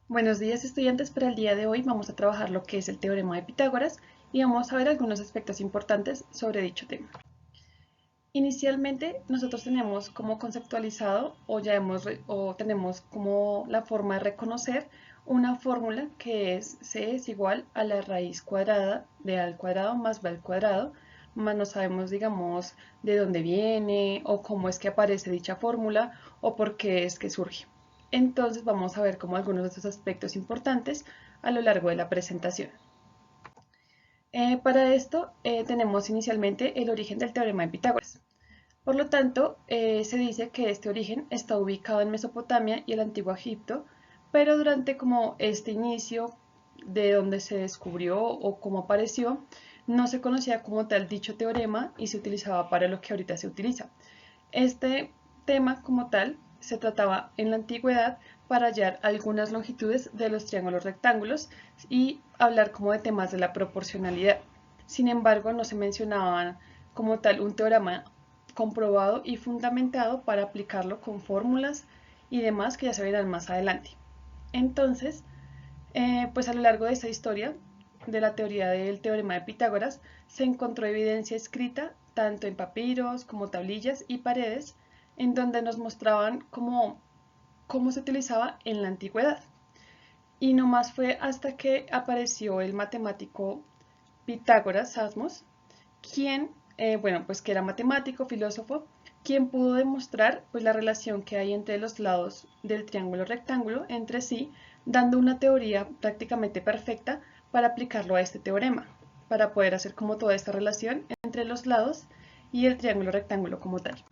Buenos días estudiantes, para el día de hoy vamos a trabajar lo que es el teorema de Pitágoras y vamos a ver algunos aspectos importantes sobre dicho tema. Inicialmente nosotros tenemos como conceptualizado o tenemos como la forma de reconocer una fórmula que es C es igual a la raíz cuadrada de A al cuadrado más B al cuadrado, más no sabemos, digamos, de dónde viene o cómo es que aparece dicha fórmula o por qué es que surge. Entonces vamos a ver como algunos de estos aspectos importantes a lo largo de la presentación. Para esto tenemos inicialmente el origen del teorema de Pitágoras. Por lo tanto, se dice que este origen está ubicado en Mesopotamia y el Antiguo Egipto, pero durante como este inicio de donde se descubrió o cómo apareció, no se conocía como tal dicho teorema y se utilizaba para lo que ahorita se utiliza. Este tema como tal se trataba en la antigüedad para hallar algunas longitudes de los triángulos rectángulos y hablar como de temas de la proporcionalidad. Sin embargo, no se mencionaban como tal un teorema comprobado y fundamentado para aplicarlo con fórmulas y demás que ya se verán más adelante. Entonces, pues a lo largo de esta historia de la teoría del teorema de Pitágoras se encontró evidencia escrita tanto en papiros como tablillas y paredes en donde nos mostraban cómo se utilizaba en la antigüedad. Y no más fue hasta que apareció el matemático Pitágoras Sasmos, quien, bueno, pues que era matemático, filósofo, quien pudo demostrar pues la relación que hay entre los lados del triángulo rectángulo entre sí, dando una teoría prácticamente perfecta para aplicarlo a este teorema, para poder hacer como toda esta relación entre los lados y el triángulo rectángulo como tal.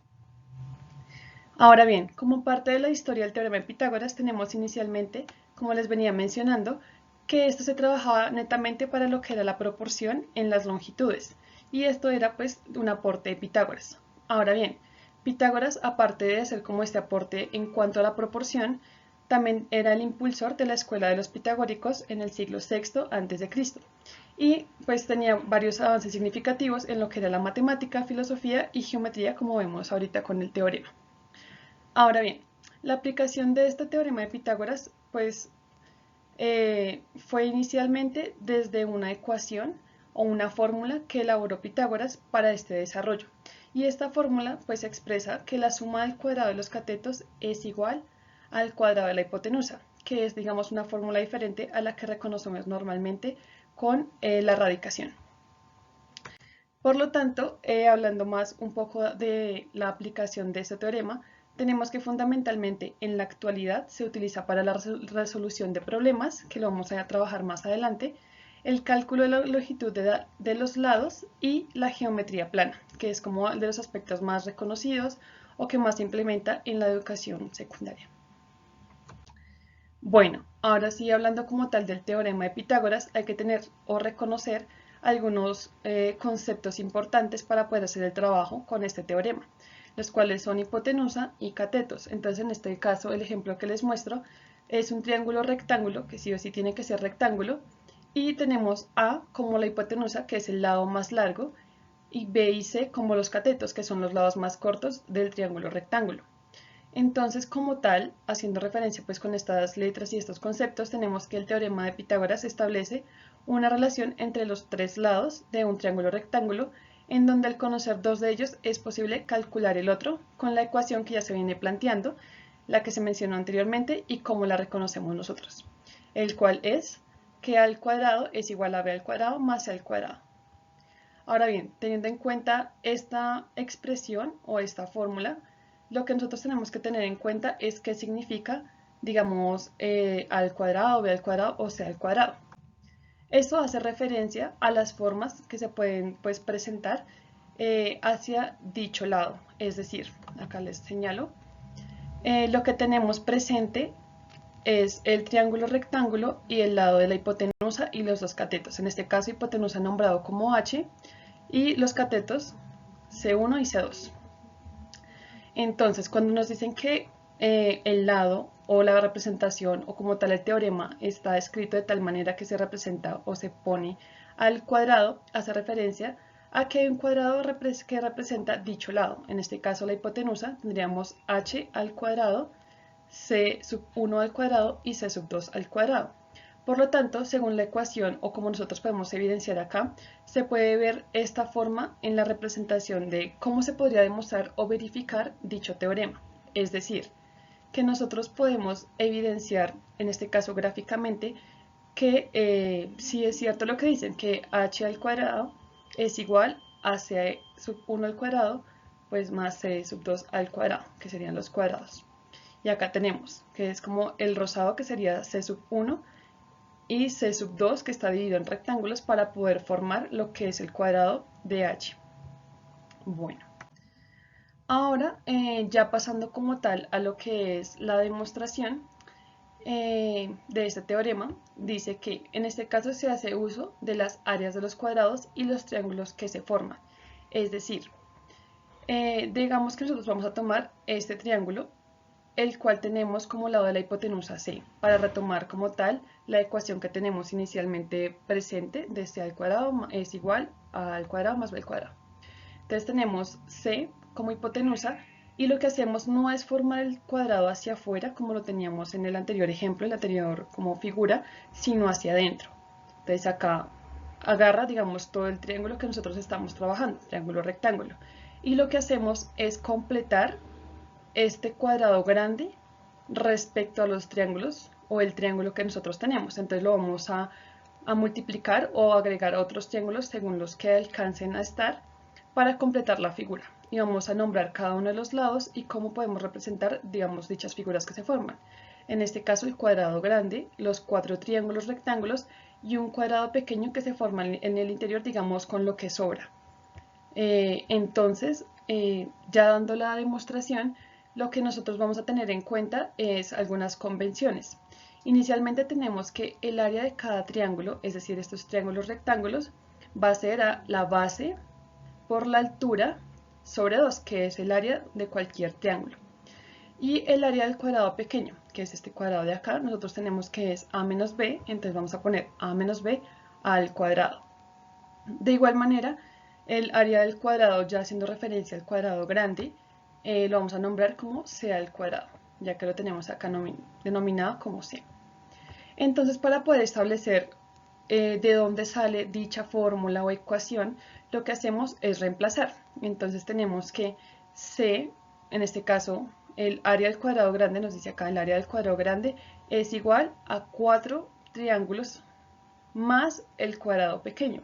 Ahora bien, como parte de la historia del teorema de Pitágoras, tenemos inicialmente, como les venía mencionando, que esto se trabajaba netamente para lo que era la proporción en las longitudes, y esto era pues un aporte de Pitágoras. Ahora bien, Pitágoras, aparte de hacer como este aporte en cuanto a la proporción, también era el impulsor de la escuela de los pitagóricos en el siglo VI a.C. Y pues tenía varios avances significativos en lo que era la matemática, filosofía y geometría, como vemos ahorita con el teorema. Ahora bien, la aplicación de este teorema de Pitágoras pues fue inicialmente desde una ecuación o una fórmula que elaboró Pitágoras para este desarrollo. Y esta fórmula pues expresa que la suma del cuadrado de los catetos es igual al cuadrado de la hipotenusa, que es digamos una fórmula diferente a la que reconocemos normalmente con la radicación. Por lo tanto, hablando más un poco de la aplicación de este teorema, tenemos que fundamentalmente en la actualidad se utiliza para la resolución de problemas, que lo vamos a trabajar más adelante, el cálculo de la longitud de los lados y la geometría plana, que es como de los aspectos más reconocidos o que más se implementa en la educación secundaria. Bueno, ahora sí, hablando como tal del teorema de Pitágoras, hay que tener o reconocer algunos conceptos importantes para poder hacer el trabajo con este teorema, los cuales son hipotenusa y catetos. Entonces, en este caso, el ejemplo que les muestro es un triángulo rectángulo, que sí o sí tiene que ser rectángulo, y tenemos A como la hipotenusa, que es el lado más largo, y B y C como los catetos, que son los lados más cortos del triángulo rectángulo. Entonces, como tal, haciendo referencia pues con estas letras y estos conceptos, tenemos que el teorema de Pitágoras establece una relación entre los tres lados de un triángulo rectángulo, en donde al conocer dos de ellos es posible calcular el otro con la ecuación que ya se viene planteando, la que se mencionó anteriormente y cómo la reconocemos nosotros, el cual es que A al cuadrado es igual a B al cuadrado más C al cuadrado. Ahora bien, teniendo en cuenta esta expresión o esta fórmula, lo que nosotros tenemos que tener en cuenta es qué significa, digamos, A al cuadrado, B al cuadrado o C al cuadrado. Esto hace referencia a las formas que se pueden pues, presentar hacia dicho lado. Es decir, acá les señalo, lo que tenemos presente es el triángulo rectángulo y el lado de la hipotenusa y los dos catetos. En este caso, hipotenusa nombrado como H y los catetos C1 y C2. Entonces, cuando nos dicen que el lado o la representación o como tal el teorema está escrito de tal manera que se representa o se pone al cuadrado, hace referencia a que hay un cuadrado que representa dicho lado. En este caso la hipotenusa tendríamos h al cuadrado c sub 1 al cuadrado y c sub 2 al cuadrado. Por lo tanto, según la ecuación o como nosotros podemos evidenciar acá, se puede ver esta forma en la representación de cómo se podría demostrar o verificar dicho teorema. Es decir, que nosotros podemos evidenciar, en este caso gráficamente, que si es cierto lo que dicen, que h al cuadrado es igual a c sub 1 al cuadrado, pues más c sub 2 al cuadrado, que serían los cuadrados. Y acá tenemos, que es como el rosado, que sería c sub 1, y c sub 2, que está dividido en rectángulos para poder formar lo que es el cuadrado de h. Bueno, ahora ya pasando como tal a lo que es la demostración de este teorema, dice que en este caso se hace uso de las áreas de los cuadrados y los triángulos que se forman. Es decir, digamos que nosotros vamos a tomar este triángulo, el cual tenemos como lado de la hipotenusa C, para retomar como tal la ecuación que tenemos inicialmente presente de C al cuadrado es igual a al cuadrado más B al cuadrado. Entonces tenemos C como hipotenusa y lo que hacemos no es formar el cuadrado hacia afuera como lo teníamos en el anterior ejemplo, en la anterior como figura, sino hacia adentro. Entonces acá agarra, digamos, todo el triángulo que nosotros estamos trabajando, triángulo rectángulo, y lo que hacemos es completar este cuadrado grande respecto a los triángulos o el triángulo que nosotros tenemos. Entonces lo vamos a multiplicar o agregar a otros triángulos según los que alcancen a estar para completar la figura. Y vamos a nombrar cada uno de los lados y cómo podemos representar, digamos, dichas figuras que se forman. En este caso el cuadrado grande, los 4 triángulos rectángulos y un cuadrado pequeño que se forma en el interior, digamos, con lo que sobra. Entonces, ya dando la demostración, lo que nosotros vamos a tener en cuenta es algunas convenciones. Inicialmente tenemos que el área de cada triángulo, es decir, estos triángulos rectángulos, va a ser a la base por la altura sobre 2, que es el área de cualquier triángulo. Y el área del cuadrado pequeño, que es este cuadrado de acá, nosotros tenemos que es a menos b, entonces vamos a poner a menos b al cuadrado. De igual manera, el área del cuadrado, ya haciendo referencia al cuadrado grande, lo vamos a nombrar como c al cuadrado, ya que lo tenemos acá denominado como c. Entonces, para poder establecer de dónde sale dicha fórmula o ecuación, lo que hacemos es reemplazar. Entonces tenemos que c, en este caso, el área del cuadrado grande, nos dice acá el área del cuadrado grande, es igual a 4 triángulos más el cuadrado pequeño.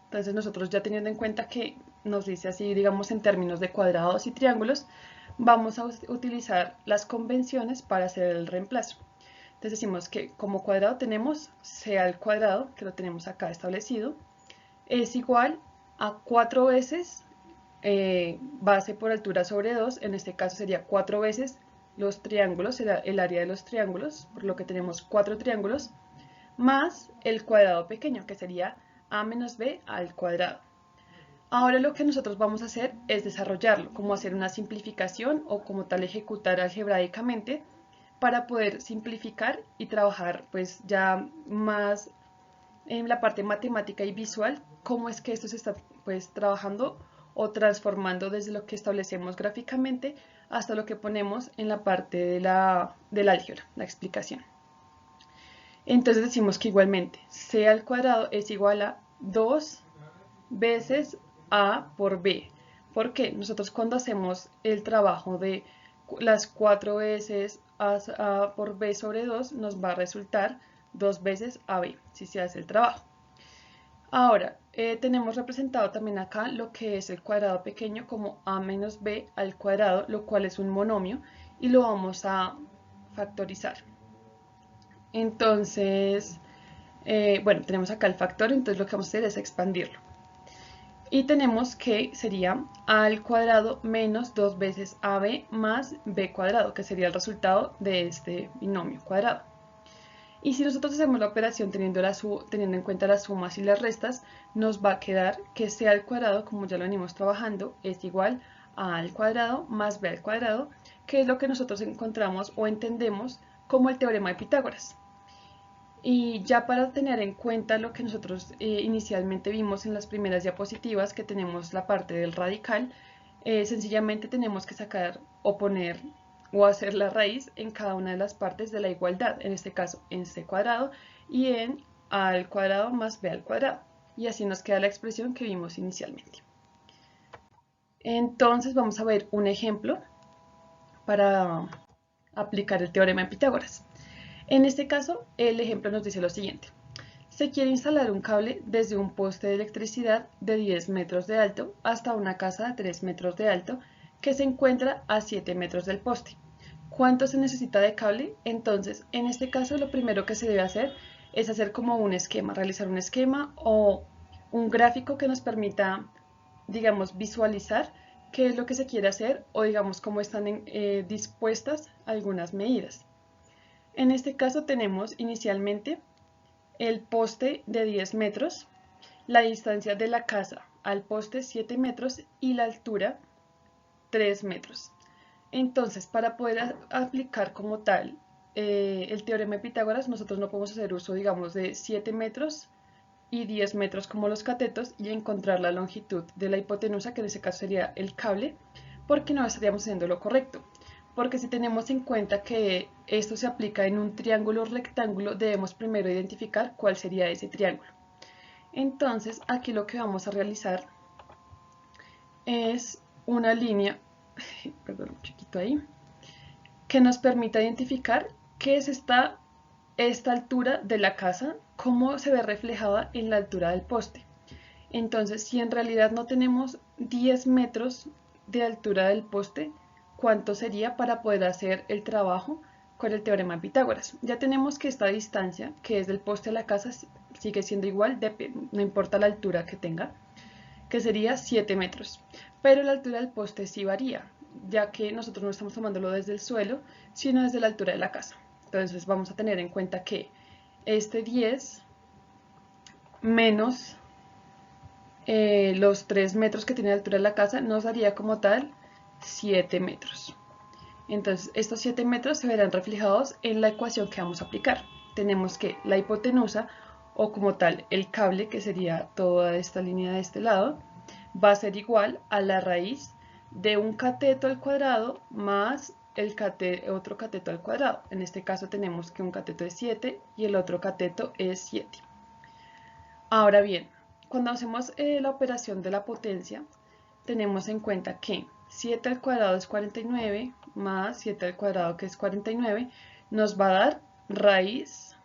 Entonces nosotros ya teniendo en cuenta que nos dice así, digamos en términos de cuadrados y triángulos, vamos a utilizar las convenciones para hacer el reemplazo. Entonces decimos que como cuadrado tenemos c al cuadrado, que lo tenemos acá establecido, es igual a 4 veces base por altura sobre 2, en este caso sería 4 veces los triángulos, el área de los triángulos, por lo que tenemos 4 triángulos, más el cuadrado pequeño, que sería a menos b al cuadrado. Ahora lo que nosotros vamos a hacer es desarrollarlo, como hacer una simplificación o como tal ejecutar algebraicamente para poder simplificar y trabajar pues ya más en la parte matemática y visual, cómo es que esto se está pues trabajando o transformando desde lo que establecemos gráficamente hasta lo que ponemos en la parte del álgebra, la explicación. Entonces decimos que igualmente c al cuadrado es igual a 2 veces a por b. ¿Por qué? Nosotros cuando hacemos el trabajo de las 4 veces a por b sobre 2 nos va a resultar 2 veces ab, si se hace el trabajo. Ahora, tenemos representado también acá lo que es el cuadrado pequeño como a menos b al cuadrado, lo cual es un monomio, y lo vamos a factorizar. Entonces, bueno, tenemos acá el factor, entonces lo que vamos a hacer es expandirlo. Y tenemos que sería a al cuadrado menos 2 veces ab más b cuadrado, que sería el resultado de este binomio cuadrado. Y si nosotros hacemos la operación teniendo en cuenta las sumas y las restas, nos va a quedar que c al cuadrado, como ya lo venimos trabajando, es igual a al cuadrado más b al cuadrado, que es lo que nosotros encontramos o entendemos como el teorema de Pitágoras. Y ya para tener en cuenta lo que nosotros inicialmente vimos en las primeras diapositivas, que tenemos la parte del radical, sencillamente tenemos que sacar o poner o hacer la raíz en cada una de las partes de la igualdad, en este caso en c cuadrado y en a al cuadrado más b al cuadrado. Y así nos queda la expresión que vimos inicialmente. Entonces vamos a ver un ejemplo para aplicar el teorema de Pitágoras. En este caso, el ejemplo nos dice lo siguiente. Se quiere instalar un cable desde un poste de electricidad de 10 metros de alto hasta una casa de 3 metros de alto que se encuentra a 7 metros del poste. ¿Cuánto se necesita de cable? Entonces, en este caso, lo primero que se debe hacer es hacer como un esquema, realizar un esquema o un gráfico que nos permita, digamos, visualizar qué es lo que se quiere hacer o, digamos, cómo están dispuestas algunas medidas. En este caso tenemos inicialmente el poste de 10 metros, la distancia de la casa al poste 7 metros y la altura 3 metros. Entonces, para poder aplicar como tal el teorema de Pitágoras, nosotros no podemos hacer uso, digamos, de 7 metros y 10 metros como los catetos y encontrar la longitud de la hipotenusa, que en ese caso sería el cable, porque no estaríamos haciendo lo correcto. Porque si tenemos en cuenta que esto se aplica en un triángulo rectángulo, debemos primero identificar cuál sería ese triángulo. Entonces, aquí lo que vamos a realizar es una línea, perdón, un chiquito ahí, que nos permita identificar qué es esta altura de la casa, cómo se ve reflejada en la altura del poste. Entonces, si en realidad no tenemos 10 metros de altura del poste, ¿cuánto sería para poder hacer el trabajo con el teorema de Pitágoras? Ya tenemos que esta distancia, que es del poste a la casa, sigue siendo igual, no importa la altura que tenga, que sería 7 metros. Pero la altura del poste sí varía, ya que nosotros no estamos tomándolo desde el suelo, sino desde la altura de la casa. Entonces vamos a tener en cuenta que este 10 menos los 3 metros que tiene la altura de la casa nos daría como tal 7 metros. Entonces estos 7 metros se verán reflejados en la ecuación que vamos a aplicar. Tenemos que la hipotenusa, o como tal el cable, que sería toda esta línea de este lado, va a ser igual a la raíz de un cateto al cuadrado más el otro cateto al cuadrado. En este caso tenemos que un cateto es 7 y el otro cateto es 7. Ahora bien, cuando hacemos la operación de la potencia, tenemos en cuenta que 7 al cuadrado es 49, más 7 al cuadrado, que es 49, nos va a dar raíz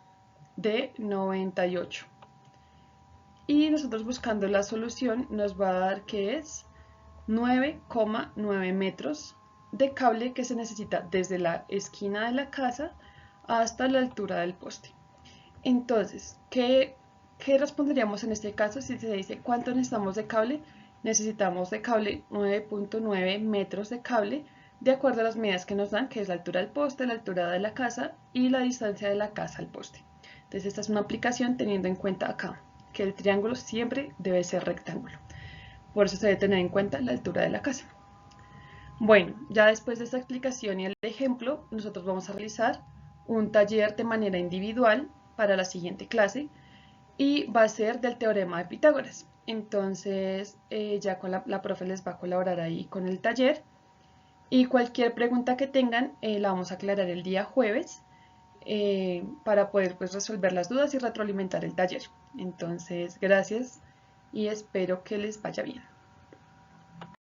de 98. Y nosotros buscando la solución nos va a dar que es 9,9 metros de cable que se necesita desde la esquina de la casa hasta la altura del poste. Entonces, ¿qué responderíamos en este caso si se dice cuánto necesitamos de cable? Necesitamos de cable 9,9 metros de cable de acuerdo a las medidas que nos dan, que es la altura del poste, la altura de la casa y la distancia de la casa al poste. Entonces esta es una aplicación teniendo en cuenta acá que el triángulo siempre debe ser rectángulo. Por eso se debe tener en cuenta la altura de la casa. Bueno, ya después de esta explicación y el ejemplo, nosotros vamos a realizar un taller de manera individual para la siguiente clase y va a ser del teorema de Pitágoras. Entonces ya con la profe les va a colaborar ahí con el taller y cualquier pregunta que tengan la vamos a aclarar el día jueves para poder pues resolver las dudas y retroalimentar el taller. Entonces gracias y espero que les vaya bien.